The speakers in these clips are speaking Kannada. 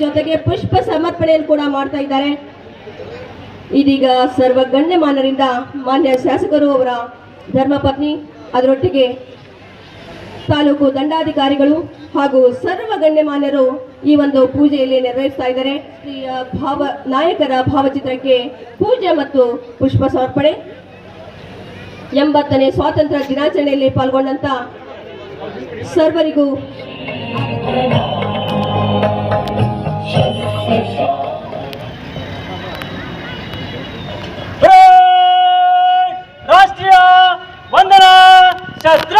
ಜೊತೆಗೆ ಪುಷ್ಪ ಸಮರ್ಪಣೆಯನ್ನು ಕೂಡ ಮಾಡ್ತಾ ಇದ್ದಾರೆ. ಇದೀಗ ಸರ್ವ ಗಣ್ಯಮಾನ್ಯರಿಂದ ಮಾನ್ಯ ಶಾಸಕರು ಅವರ ಧರ್ಮಪತ್ನಿ, ಅದರೊಟ್ಟಿಗೆ ತಾಲೂಕು ದಂಡಾಧಿಕಾರಿಗಳು ಹಾಗೂ ಸರ್ವ ಗಣ್ಯಮಾನ್ಯರು ಈ ಒಂದು ಪೂಜೆಯಲ್ಲಿ ನೆರವೇರಿಸ್ತಾ ಇದ್ದಾರೆ. ನಾಯಕರ ಭಾವಚಿತ್ರಕ್ಕೆ ಪೂಜೆ ಮತ್ತು ಪುಷ್ಪ ಸಮರ್ಪಣೆ. 80ನೇ ಸ್ವಾತಂತ್ರ್ಯ ದಿನಾಚರಣೆಯಲ್ಲಿ ಪಾಲ್ಗೊಂಡಂತ ಸರ್ವರಿಗೂ ರಾಷ್ಟ್ರೀಯ ವಂದನಾ ಶಾಸ್ತ್ರ.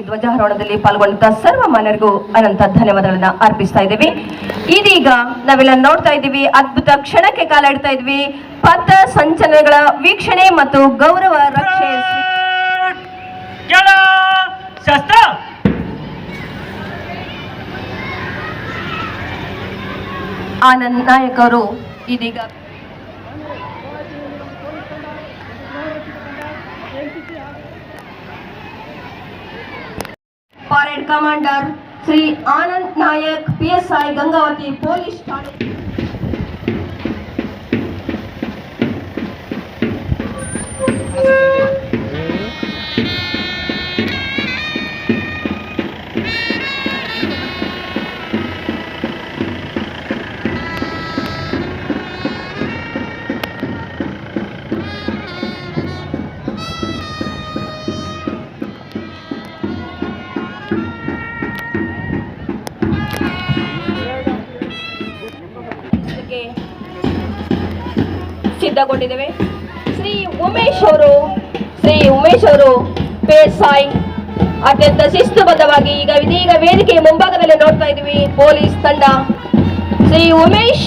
ಧ್ವಜಾರೋಹಣದಲ್ಲಿ ಪಾಲ್ಗೊಂಡ ಸರ್ವ ಮಾನ್ಯರಿಗೂ ಅನಂತ ಧನ್ಯವಾದಗಳನ್ನ ಅರ್ಪಿಸ್ತಾ ಇದ್ದೀವಿ. ಇದೀಗ ನಾವೆಲ್ಲ ನೋಡ್ತಾ ಇದ್ದೀವಿ, ಅದ್ಭುತ ಕ್ಷಣಕ್ಕೆ ಕಾಲ ಇಡ್ತಾ ಇದ್ವಿ. ಪಥ ಸಂಚಲನಗಳ ವೀಕ್ಷಣೆ ಮತ್ತು ಗೌರವ ರಕ್ಷೆ. ಆನಂದ್ ನಾಯಕ್ ಅವರು ಇದೀಗ parade commander Shri Anand Nayak PSI Gangavathi police ಠಾಣೆ. ಸಿದ್ಧಗೊಂಡಿದ್ದೇವೆ. ಶ್ರೀ ಉಮೇಶ್ ಅವರು PSI ಅತ್ಯಂತ ಶಿಸ್ತುಬದ್ಧವಾಗಿ ಇದೀಗ ವೇದಿಕೆಯ ಮುಂಭಾಗದಲ್ಲಿ ನೋಡ್ತಾ ಇದ್ದೀವಿ. ಪೊಲೀಸ್ ತಂಡ ಶ್ರೀ ಉಮೇಶ್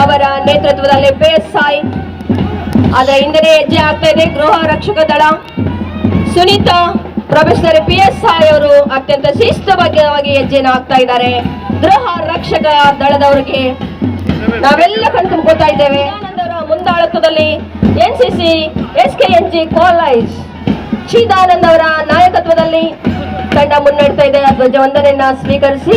ಅವರ ನೇತೃತ್ವದಲ್ಲಿ PSI, ಅದರ ಹಿಂದೆ ಹೆಜ್ಜೆ ಆಗ್ತಾ ಇದೆ ಗೃಹ ರಕ್ಷಕ ದಳ. ಸುನೀತಾ ಪ್ರೊಫೆಸರ್ PSI ಅವರು ಅತ್ಯಂತ ಶಿಸ್ತುಬದ್ಧವಾಗಿ ಹೆಜ್ಜೆಯನ್ನು ಹಾಕ್ತಾ ಇದ್ದಾರೆ. ಗೃಹ ರಕ್ಷಕ ದಳದವರಿಗೆ ನಾವೆಲ್ಲ ಕಣ್ತುಂಬ್ಕೊತಾ ಇದ್ದೇವೆ. ಮುಂದಾಳತ್ವದಲ್ಲಿ NCC SKNG ಕಾಲೇಜ್ ಚಿದಾನಂದ್ ಅವರ ನಾಯಕತ್ವದಲ್ಲಿ ತಂಡ ಮುನ್ನಡೆತಾ ಇದೆ. ಧ್ವಜವಂದನೆಯನ್ನ ಸ್ವೀಕರಿಸಿ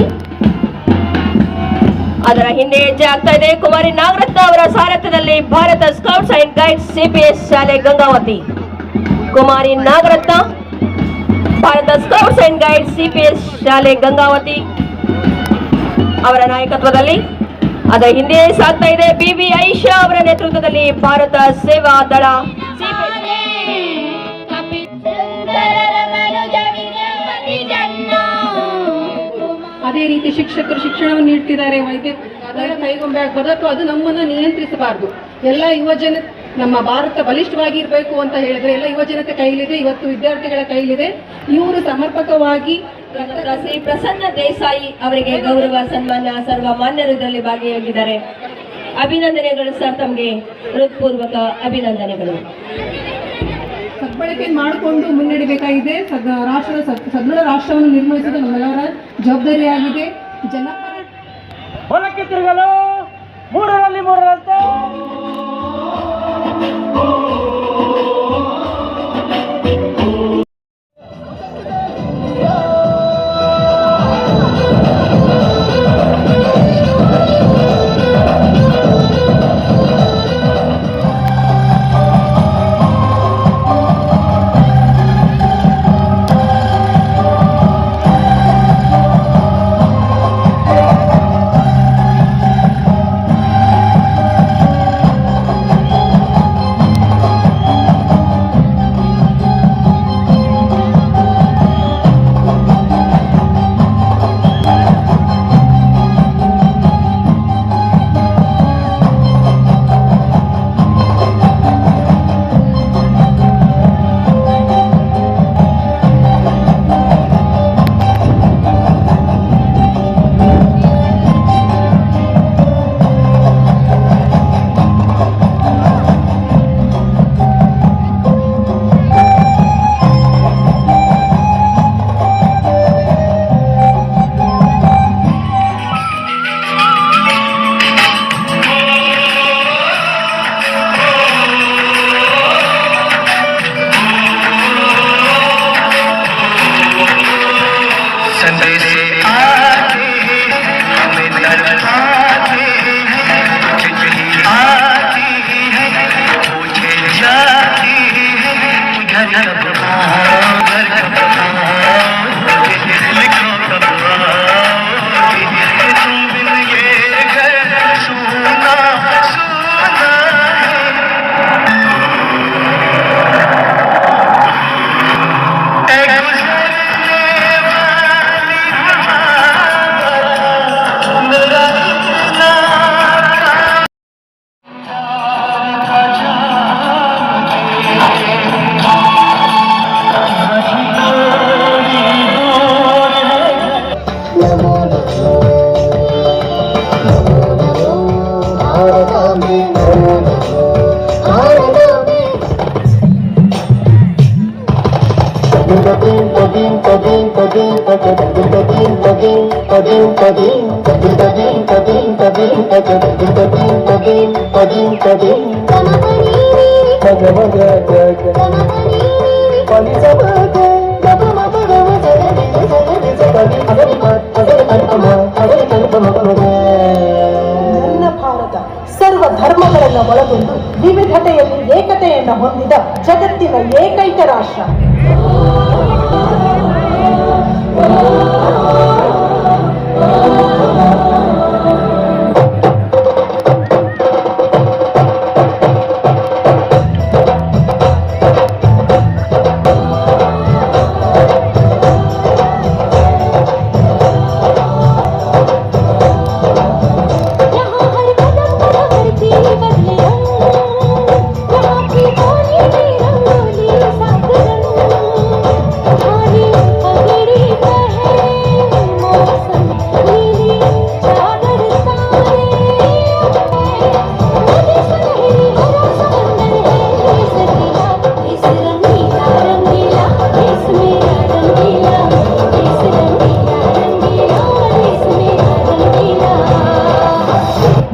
ಅದರ ಹಿಂದೆ ಹೆಜ್ಜೆ ಆಗ್ತಾ ಇದೆ ಕುಮಾರಿ ನಾಗರತ್ನ ಅವರ ಸಾರಥ್ಯದಲ್ಲಿ Bharat scouts and guides CPS ಶಾಲೆ Gangavathi. Kumari Nagaratna, Bharat scouts and guides CPS ಶಾಲೆ ಗಂಗಾವತಿ ಅವರ ನಾಯಕತ್ವದಲ್ಲಿ. ಅದರ ಹಿಂದೆ ಸಾಗ್ತಾ ಇದೆ BB ಐಷಾ ಅವರ ನೇತೃತ್ವದಲ್ಲಿ ಭಾರತ ಸೇವಾ ದಳ. ಅದೇ ರೀತಿ ಶಿಕ್ಷಕರು ಶಿಕ್ಷಣವನ್ನು ನೀಡ್ತಿದ್ದಾರೆ. ಅದರ ಕೈಗೊಂಬೆ ಬದಕು ಅದು ನಮ್ಮನ್ನು ನಿಯಂತ್ರಿಸಬಾರದು. ಎಲ್ಲ ಯುವಜನ ನಮ್ಮ ಭಾರತ ಬಲಿಷ್ಠವಾಗಿ ಇರಬೇಕು ಅಂತ ಹೇಳಿದ್ರೆ ಎಲ್ಲ ಯುವಜನತೆ ಕೈಲಿದೆ, ಇವತ್ತು ವಿದ್ಯಾರ್ಥಿಗಳ ಕೈಲಿದೆ. ಇವರು ಸಮರ್ಪಕವಾಗಿ ಶ್ರೀ ಪ್ರಸನ್ನ ದೇಸಾಯಿ ಅವರಿಗೆ ಗೌರವ ಸನ್ಮಾನ ಸರ್ವ ಮಾನ್ಯರು ಇದರಲ್ಲಿ ಭಾಗಿಯಾಗಿದ್ದಾರೆ. ಅಭಿನಂದನೆಗಳು ಸರ್, ತಮಗೆ ಹೃತ್ಪೂರ್ವಕ ಅಭಿನಂದನೆಗಳು. ಸದ್ಬಳಕೆ ಮಾಡಿಕೊಂಡು ಮುನ್ನಡೆಯಬೇಕಾಗಿದೆ. ಸದೃಢ ರಾಷ್ಟ್ರವನ್ನು ನಿರ್ಮಿಸುವುದು ನಮ್ಮೆಲ್ಲರ ಜವಾಬ್ದಾರಿಯಾಗಿದೆ. ಜನಪರ ಹೊಲಕ್ಕೆ ತಿರುಗಲು 3ರಲ್ಲಿ 3ರಂತೆ ನನ್ನ ಭಾರತ ಸರ್ವ ಧರ್ಮಗಳನ್ನು ಒಳಗೊಂಡು ವಿವಿಧತೆಯಲ್ಲಿ ಏಕತೆಯನ್ನು ಹೊಂದಿದ ಜಗತ್ತಿನ ಏಕೈಕ ರಾಷ್ಟ್ರ.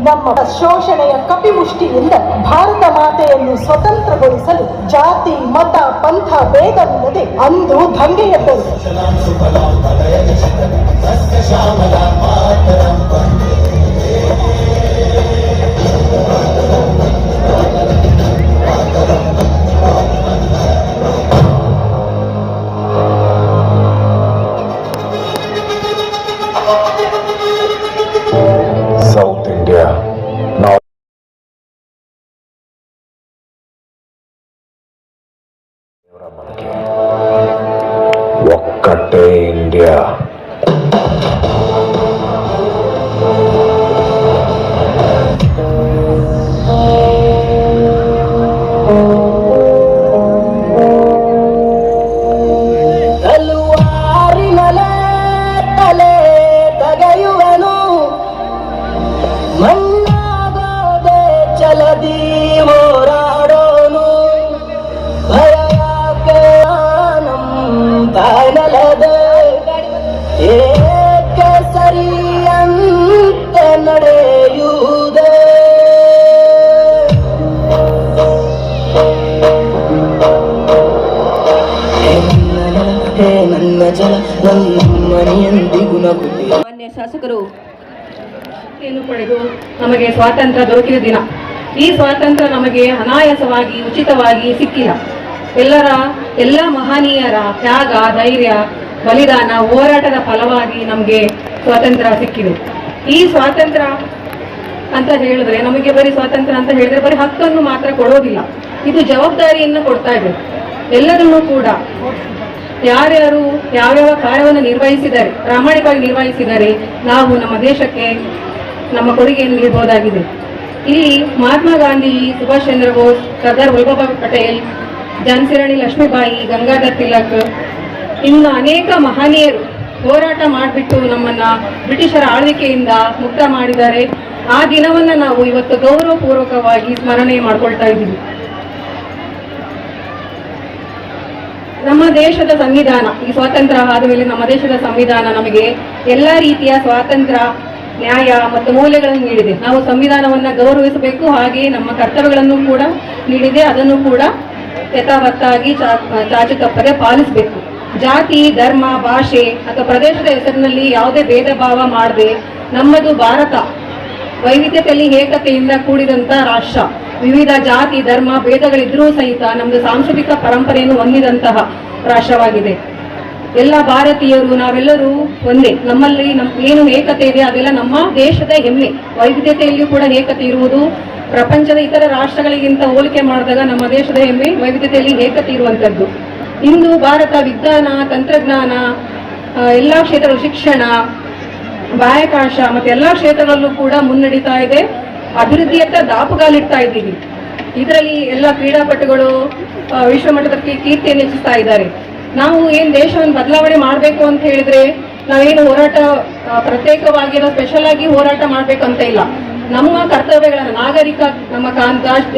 ನಮ್ಮ ಶೋಷಣೆಯ ಕಪಿಮುಷ್ಟಿಯಿಂದ ಭಾರತ ಮಾತೆಯನ್ನು ಸ್ವತಂತ್ರಗೊಳಿಸಲು ಜಾತಿ ಮತ ಪಂಥ ಭೇದವಿಲ್ಲದೆ ಅಂದು ದಂಗೆಯೆದ್ದರು. South India. Now ఒక్కటే ఇండియా. ತಲುವಾರಿನಲೆ ತಲೆ ತಗೆಯುವನು ಮಣ್ಣಾಗೋದೆ ಚಲದಿ ಹೋರಾಡೋನು ಭಯ ಯಾಕೆ ತಾನಲದೆ ಏಕೆ ಸರಿಯಂತೆ ನಡೆಯುವುದೇ ನನ್ನ ಜಲ ನನ್ನ ಮನೆಯಂದಿಗೂ ನಗುತ್ತಿ. ಮಾನ್ಯ ಶಾಸಕರು ಪಡೆದು ನಮಗೆ ಸ್ವಾತಂತ್ರ್ಯ ದೊರಕಿದ ದಿನ. ಈ ಸ್ವಾತಂತ್ರ್ಯ ನಮಗೆ ಅನಾಯಾಸವಾಗಿ ಉಚಿತವಾಗಿ ಸಿಕ್ಕಿಲ್ಲ. ಎಲ್ಲ ಮಹನೀಯರ ತ್ಯಾಗ, ಧೈರ್ಯ, ಬಲಿದಾನ, ಹೋರಾಟದ ಫಲವಾಗಿ ನಮಗೆ ಸ್ವಾತಂತ್ರ್ಯ ಸಿಕ್ಕಿದೆ. ಈ ಸ್ವಾತಂತ್ರ್ಯ ಅಂತ ಹೇಳಿದ್ರೆ ನಮಗೆ ಬರೀ ಸ್ವಾತಂತ್ರ್ಯ ಅಂತ ಹೇಳಿದ್ರೆ ಬರೀ ಹಕ್ಕನ್ನು ಮಾತ್ರ ಕೊಡೋದಿಲ್ಲ, ಇದು ಜವಾಬ್ದಾರಿಯನ್ನು ಕೊಡ್ತಾ ಇದೆ. ಎಲ್ಲರನ್ನೂ ಕೂಡ ಯಾರ್ಯಾರು ಯಾವ್ಯಾವ ಕಾರ್ಯವನ್ನು ನಿರ್ವಹಿಸಿದ್ದಾರೆ, ಪ್ರಾಮಾಣಿಕವಾಗಿ ನಿರ್ವಹಿಸಿದ್ದಾರೆ, ನಾವು ನಮ್ಮ ದೇಶಕ್ಕೆ ನಮ್ಮ ಕೊಡುಗೆಯನ್ನು ನೀಡಬಹುದಾಗಿದೆ. ಇಲ್ಲಿ ಮಹಾತ್ಮ ಗಾಂಧಿ, ಸುಭಾಷ್ ಚಂದ್ರ ಬೋಸ್, ಸರ್ದಾರ್ ವಲ್ಲಭಭಾಯ್ ಪಟೇಲ್, ಝಾನ್ಸಿ ರಾಣಿ ಲಕ್ಷ್ಮೀಬಾಯಿ, ಗಂಗಾಧರ್ ತಿಲಕ್, ಇನ್ನು ಅನೇಕ ಮಹನೀಯರು ಹೋರಾಟ ಮಾಡಿಬಿಟ್ಟು ನಮ್ಮನ್ನ ಬ್ರಿಟಿಷರ ಆಳ್ವಿಕೆಯಿಂದ ಮುಕ್ತ ಮಾಡಿದ್ದಾರೆ. ಆ ದಿನವನ್ನ ನಾವು ಇವತ್ತು ಗೌರವಪೂರ್ವಕವಾಗಿ ಸ್ಮರಣೆ ಮಾಡ್ಕೊಳ್ತಾ ಇದ್ದೀವಿ. ನಮ್ಮ ದೇಶದ ಸಂವಿಧಾನ, ಈ ಸ್ವಾತಂತ್ರ್ಯ ಆದ ಮೇಲೆ ನಮ್ಮ ದೇಶದ ಸಂವಿಧಾನ ನಮಗೆ ಎಲ್ಲ ರೀತಿಯ ಸ್ವಾತಂತ್ರ್ಯ, ನ್ಯಾಯ ಮತ್ತು ಮೌಲ್ಯಗಳನ್ನು ನೀಡಿದೆ. ನಾವು ಸಂವಿಧಾನವನ್ನು ಗೌರವಿಸಬೇಕು, ಹಾಗೆಯೇ ನಮ್ಮ ಕರ್ತವ್ಯಗಳನ್ನು ಕೂಡ ನೀಡಿದೆ. ಅದನ್ನು ಕೂಡ ಯಥಾವತ್ತಾಗಿ ಚಾಚು ತಪ್ಪದೆ ಪಾಲಿಸಬೇಕು. ಜಾತಿ, ಧರ್ಮ, ಭಾಷೆ ಅಥವಾ ಪ್ರದೇಶದ ಹೆಸರಿನಲ್ಲಿ ಯಾವುದೇ ಭೇದ ಭಾವ ಮಾಡದೆ, ನಮ್ಮದು ಭಾರತ ವೈವಿಧ್ಯತೆಯಲ್ಲಿ ಏಕತೆಯಿಂದ ಕೂಡಿದಂಥ ರಾಷ್ಟ್ರ. ವಿವಿಧ ಜಾತಿ, ಧರ್ಮ, ಭೇದಗಳಿದ್ರೂ ಸಹಿತ ನಮ್ಮದು ಸಾಂಸ್ಕೃತಿಕ ಪರಂಪರೆಯನ್ನು ಹೊಂದಿದಂತಹ ರಾಷ್ಟ್ರವಾಗಿದೆ. ಎಲ್ಲ ಭಾರತೀಯರು ನಾವೆಲ್ಲರೂ ಒಂದೇ. ನಮ್ಮಲ್ಲಿ ಏನು ಏಕತೆ ಇದೆ ಅದೆಲ್ಲ ನಮ್ಮ ದೇಶದ ಹೆಮ್ಮೆ. ವೈವಿಧ್ಯತೆಯಲ್ಲಿಯೂ ಕೂಡ ಏಕತೆ ಇರುವುದು ಪ್ರಪಂಚದ ಇತರ ರಾಷ್ಟ್ರಗಳಿಗಿಂತ ಹೋಲಿಕೆ ಮಾಡಿದಾಗ ನಮ್ಮ ದೇಶದ ಹೆಮ್ಮೆ ವೈವಿಧ್ಯತೆಯಲ್ಲಿ ಏಕತೆ ಇರುವಂಥದ್ದು. ಇಂದು ಭಾರತ ವಿಜ್ಞಾನ, ತಂತ್ರಜ್ಞಾನ, ಎಲ್ಲ ಕ್ಷೇತ್ರಗಳು, ಶಿಕ್ಷಣ, ಬಾಹ್ಯಾಕಾಶ ಮತ್ತು ಎಲ್ಲ ಕ್ಷೇತ್ರಗಳಲ್ಲೂ ಕೂಡ ಮುನ್ನಡೀತಾ ಇದೆ. ಅಭಿವೃದ್ಧಿಯತ್ತ ದಾಪುಗಾಲಿಡ್ತಾ ಇದ್ದೀವಿ. ಇದರಲ್ಲಿ ಎಲ್ಲ ಕ್ರೀಡಾಪಟುಗಳು ವಿಶ್ವಮಟ್ಟದ ಕೀರ್ತಿಯನ್ನು ಹೆಚ್ಚಿಸ್ತಾ ಇದ್ದಾರೆ. ನಾವು ಏನು ದೇಶವನ್ನು ಬದಲಾವಣೆ ಮಾಡಬೇಕು ಅಂತ ಹೇಳಿದ್ರೆ ನಾವೇನು ಹೋರಾಟ ಪ್ರತ್ಯೇಕವಾಗಿ ಸ್ಪೆಷಲ್ ಆಗಿ ಹೋರಾಟ ಮಾಡಬೇಕಂತ ಇಲ್ಲ. ನಮ್ಮ ಕರ್ತವ್ಯಗಳನ್ನು ನಾಗರಿಕ ನಮ್ಮ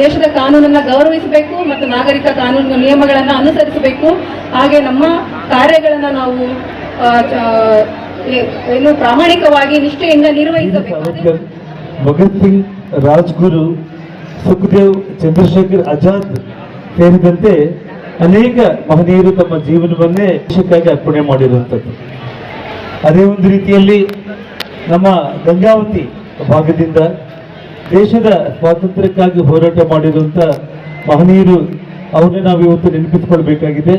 ದೇಶದ ಕಾನೂನನ್ನು ಗೌರವಿಸಬೇಕು ಮತ್ತು ನಾಗರಿಕ ಕಾನೂನು ನಿಯಮಗಳನ್ನು ಅನುಸರಿಸಬೇಕು. ಹಾಗೆ ನಮ್ಮ ಕಾರ್ಯಗಳನ್ನು ನಾವು ಏನು ಪ್ರಾಮಾಣಿಕವಾಗಿ ನಿಷ್ಠೆಯಿಂದ ನಿರ್ವಹಿಸಬೇಕು. ಭಗತ್ ಸಿಂಗ್, ರಾಜ್ಗುರು, ಸುಖದೇವ್, ಚಂದ್ರಶೇಖರ್ ಆಜಾದ್ ಸೇರಿದಂತೆ ಅನೇಕ ಮಹನೀಯರು ತಮ್ಮ ಜೀವನವನ್ನೇ ದೇಶಕ್ಕಾಗಿ ಅರ್ಪಣೆ ಮಾಡಿರುವಂಥದ್ದು. ಅದೇ ಒಂದು ರೀತಿಯಲ್ಲಿ ನಮ್ಮ ಗಂಗಾವತಿ ಭಾಗದಿಂದ ದೇಶದ ಸ್ವಾತಂತ್ರ್ಯಕ್ಕಾಗಿ ಹೋರಾಟ ಮಾಡಿರುವಂಥ ಮಹನೀಯರು ಅವರನ್ನೇ ನಾವು ಇವತ್ತು ನೆನಪಿಸಿಕೊಳ್ಬೇಕಾಗಿದೆ.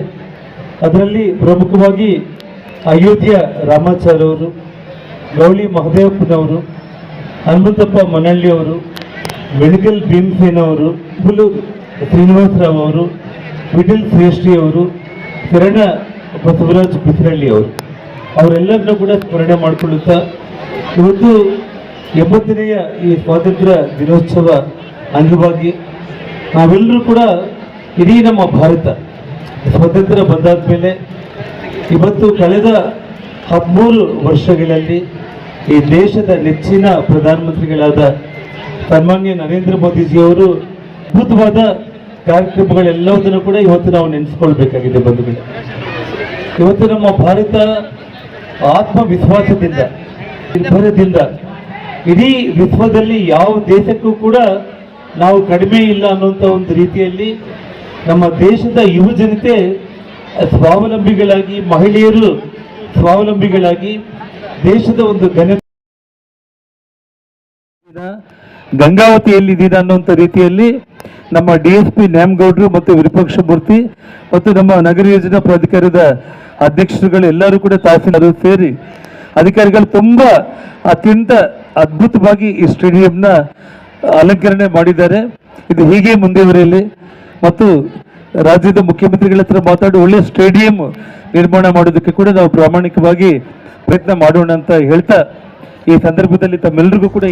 ಅದರಲ್ಲಿ ಪ್ರಮುಖವಾಗಿ ಅಯೋಧ್ಯ ರಾಮಾಚಾರ್ಯ ಅವರು, ಗೌಳಿ ಮಹದೇವಪ್ಪನವರು, ಹನುಮಂತಪ್ಪ ಮನಳ್ಳಿಯವರು, ಮೆಡಿಕಲ್ ಭೀಮಸೇನ ಅವರು, ಹುಲ್ಲೂರು ಶ್ರೀನಿವಾಸರಾವ್ ಅವರು, ವಿಠಲ್ ಶ್ರೇಷ್ಠಿ ಅವರು, ಶರಣ ಬಸವರಾಜ್ ಬಿಸರಳ್ಳಿ ಅವರು, ಅವರೆಲ್ಲರನ್ನೂ ಕೂಡ ಸ್ಮರಣೆ ಮಾಡಿಕೊಳ್ಳುತ್ತಾ ಇವತ್ತು 80ನೆಯ ಈ ಸ್ವಾತಂತ್ರ್ಯ ದಿನೋತ್ಸವ ಅಂಗವಾಗಿ ನಾವೆಲ್ಲರೂ ಕೂಡ ಇಡೀ ನಮ್ಮ ಭಾರತ ಸ್ವಾತಂತ್ರ್ಯ ಬಂದಾದ ಮೇಲೆ ಇವತ್ತು ಕಳೆದ 13 ವರ್ಷಗಳಲ್ಲಿ ಈ ದೇಶದ ನೆಚ್ಚಿನ ಪ್ರಧಾನಮಂತ್ರಿಗಳಾದ ಸನ್ಮಾನ್ಯ ನರೇಂದ್ರ ಮೋದಿಜಿಯವರು ಅದ್ಭುತವಾದ ಕಾರ್ಯಕ್ರಮಗಳೆಲ್ಲದನ್ನು ಕೂಡ ಇವತ್ತು ನಾವು ನೆನೆಸ್ಕೊಳ್ಬೇಕಾಗಿದೆ ಬಂಧುಗಳೇ. ಇವತ್ತು ನಮ್ಮ ಭಾರತ ಆತ್ಮವಿಶ್ವಾಸದಿಂದ, ನಿರ್ಭರದಿಂದ ಇಡೀ ವಿಶ್ವದಲ್ಲಿ ಯಾವ ದೇಶಕ್ಕೂ ಕೂಡ ನಾವು ಕಡಿಮೆ ಇಲ್ಲ ಅನ್ನುವಂಥ ಒಂದು ರೀತಿಯಲ್ಲಿ ನಮ್ಮ ದೇಶದ ಯುವ ಜನತೆ ಸ್ವಾವಲಂಬಿಗಳಾಗಿ, ಮಹಿಳೆಯರು ಸ್ವಾವಲಂಬಿಗಳಾಗಿ ದೇಶದ ಒಂದು ಗಂಗಾವತಿಯಲ್ಲಿದ್ದೀರ ಅನ್ನುವಂಥ ರೀತಿಯಲ್ಲಿ ನಮ್ಮ DSP ನ್ಯಾಮಗೌಡರು ಮತ್ತು ವಿರೂಪಾಕ್ಷ ಮೂರ್ತಿ ಮತ್ತು ನಮ್ಮ ನಗರ ಯೋಜನಾ ಪ್ರಾಧಿಕಾರದ ಅಧ್ಯಕ್ಷರುಗಳು ಎಲ್ಲರೂ ಕೂಡ ತಹಸೀಲ್ದಾರರು ಸೇರಿ ಅಧಿಕಾರಿಗಳು ತುಂಬಾ ಅತ್ಯಂತ ಅದ್ಭುತವಾಗಿ ಈ ಸ್ಟೇಡಿಯಂನ ಅಲಂಕರಣೆ ಮಾಡಿದ್ದಾರೆ. ಇದು ಹೀಗೆ ಮುಂದುವರಿಯಲಿ ಮತ್ತು ರಾಜ್ಯದ ಮುಖ್ಯಮಂತ್ರಿಗಳ ಹತ್ರ ಮಾತಾಡಿ ಒಳ್ಳೆಯ ಸ್ಟೇಡಿಯಂ ನಿರ್ಮಾಣ ಮಾಡೋದಕ್ಕೆ ಕೂಡ ನಾವು ಪ್ರಾಮಾಣಿಕವಾಗಿ ಪ್ರಯತ್ನ ಮಾಡೋಣ ಅಂತ ಹೇಳ್ತಾ ಈ ಸಂದರ್ಭದಲ್ಲಿ ತಮ್ಮೆಲ್ಲರಿಗೂ ಕೂಡ